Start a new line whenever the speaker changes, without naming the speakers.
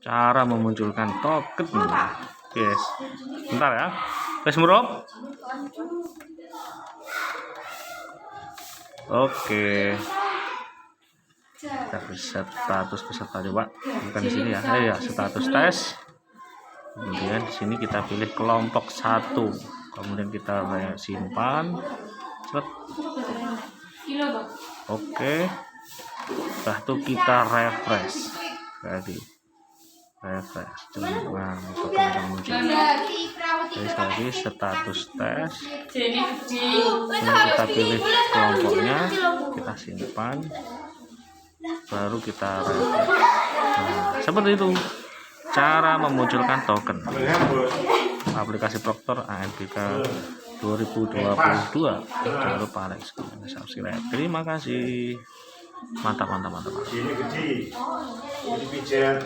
cara memunculkan token. Yes, bentar ya. Let's move. Oke. Kita reset status peserta, coba bukan di sini ya. Ya, status tes. Kemudian di sini kita pilih kelompok 1. Kemudian kita simpan. Oke. Setelah itu kita refresh. Jadi refresh. Nah, muncul. Jadi sekali status tes. Kemudian kita pilih kelompoknya, kita simpan. Baru kita refresh. Nah, seperti itu cara memunculkan token aplikasi Proktor Anbk 2022. Jangan lupa like, subscribe. Terima kasih. Mantap.
Ini kecil, ini pijat.